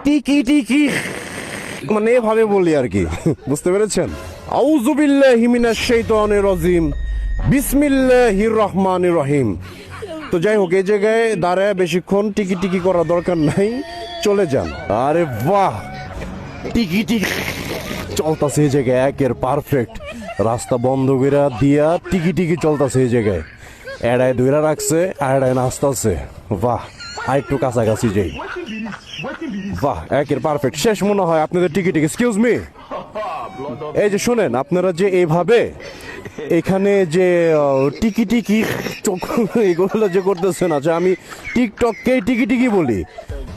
টিকি টিকি মানে এভাবে বলি আর কি, বুঝতে পেরেছেন? আউযু বিল্লাহি মিনাশ শাইতানির রাজিম, বিসমিল্লাহির রহমানির রহিম। তো যাই হোক, এই জায়গায় দাঁড়ায় বেশিক্ষণ টিকি টিকি করার দরকার নাই, চলে যান। আরে বাহ, টিকি টিকি চলতেছে এই জায়গায়, একের পারফেক্ট। রাস্তা বন্ধ করে দিয়া টিকি টিকি চলতেছে এই জায়গায়, এড়ায় ধইরা রাখছে আর এড়ায় নাচতেছে। বাহ, আর একটু কাছাকাছি যাই। বাহ, একের পারফেক্ট। শেষ মনে হয় আপনাদের টিকি টিকি। এক্সকিউজ মি, এই যে শোনেন, আপনারা যে এইভাবে এখানে যে টিকি টিকি এগুলো যে করতেছেন, আচ্ছা আমি টিকটককে টিকি টিকি বলি,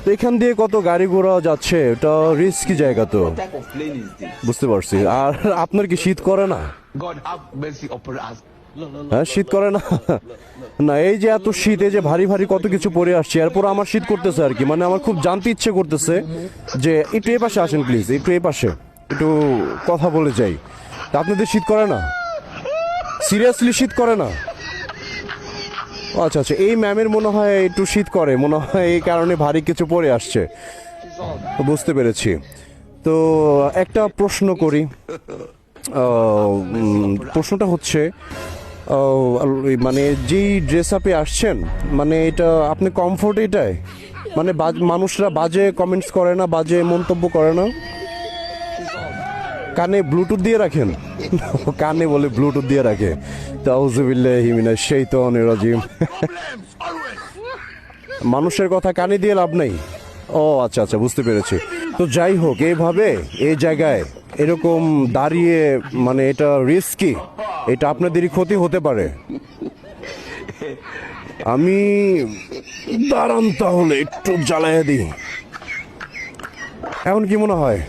তো এখান দিয়ে কত গাড়ি ঘোড়া যাচ্ছে, এটা রিস্কি জায়গা তো, type of plane is this? বুঝতে পারছি। আর আপনার কি শীত করে না? God have mercy upon us. হ্যাঁ, শীত করে না? না, এই যে এত শীত, এই যে ভারী ভারী কত কিছু পরে আসছে, এরপর আমার শীত করতেছে আর কি। মানে আমার খুব জানতে ইচ্ছে করতেছে যে একটু এই পাশে আসেন প্লিজ, একটু এই পাশে একটু কথা বলে যাই। তা আপনাদের শীত করে না? সিরিয়াসলি শীত করে না? আচ্ছা আচ্ছা, এই ম্যামের মনে হয় একটু শীত করে, মনে হয় এই কারণে ভারী কিছু পরে আসছে, বুঝতে পেরেছি। তো একটা প্রশ্ন করি, প্রশ্নটা হচ্ছে, মানে যেই ড্রেস আপে আসছেন, মানে এটা আপনি কমফোর্ট এটাই? মানে মানুষরা বাজে কমেন্টস করে না, বাজে মন্তব্য করে না? কানে ব্লুটুথ দিয়ে রাখেন? কানে বলে ব্লুটুথ দিয়ে রাখে। তাউযুবিল্লাহি মিনাশ শাইতানির রাজিম। মানুষের কথা কানে দিয়ে লাভ নাই। ও আচ্ছা আচ্ছা, বুঝতে পেরেছি। তো যাই হোক, এইভাবে এই জায়গায় এরকম দাঁড়িয়ে, মানে এটা রিস্কি, এটা আপনাদেরই ক্ষতি হতে পারে। আমি দাঁড়ান, তাহলে একটু জ্বালাইয়া দিই। এখন কি মনে হয়?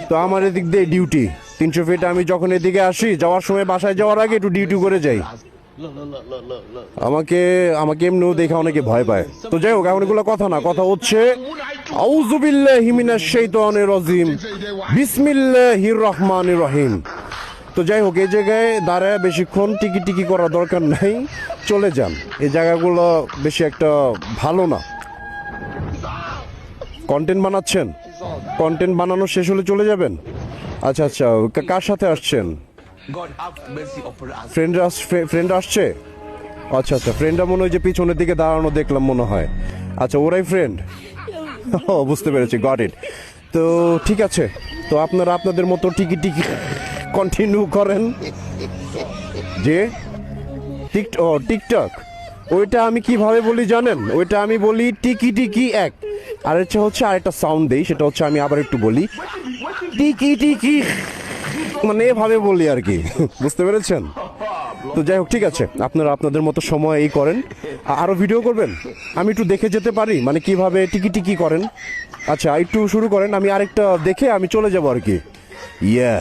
তো আমার এদিক দিয়ে ডিউটি 300 ফিট, আমি যখন এদিকে আসি, যাওয়ার সময় বাসায় যাওয়ার আগে একটু ডিউটি করে যাই। আমাকে আমাকে এমনিও দেখে অনেকে ভয় পায়। তো যাই হোক, এখন এগুলো কথা না, কথা হচ্ছে আউযু বিল্লাহি মিনাশ শাইতানির রাজিম, বিসমিল্লাহির রহমানির রহিম। তো যাই হোক, এই জায়গায় দাঁড়ায় বেশিক্ষণ টিকি টিকি করার দরকার নাই, চলে যান। এই জায়গাগুলো বেশি একটা ভালো না। কন্টেন্ট বানাচ্ছেন, কন্টেন্ট বানানো শেষ হলে চলে যাবেন? আচ্ছা আচ্ছা, কার সাথে আসছেন? God have mercy upon us. Friend আসছে? আচ্ছা আচ্ছা, ফ্রেন্ডরা মনে হয় যে পিছনের দিকে দাঁড়ানো দেখলাম মনে হয়। আচ্ছা, ওরাই ফ্রেন্ড? ও, বুঝতে পেরেছি, গট ইট। তো ঠিক আছে, তো আপনারা আপনাদের মতো টিকি টিকি কন্টিনিউ করেন। যে টিকটক, ওইটা আমি কিভাবে বলি জানেন? ওইটা আমি বলি টিকি টিকি এক, আর হচ্ছে আরেকটা সাউন্ড দেই, সেটা হচ্ছে আমি আবার একটু বলি টিকি টিকি, মানে এভাবে বলি আর কি, বুঝতে পেরেছেন? তো যাই হোক, ঠিক আছে, আপনারা আপনাদের মতো সময় এই করেন। আরো ভিডিও করবেন? আমি একটু দেখে যেতে পারি, মানে কিভাবে টিকি টিকি করেন? আচ্ছা, একটু শুরু করেন, আমি আরেকটা দেখে আমি চলে যাবো আর কি। ইয়া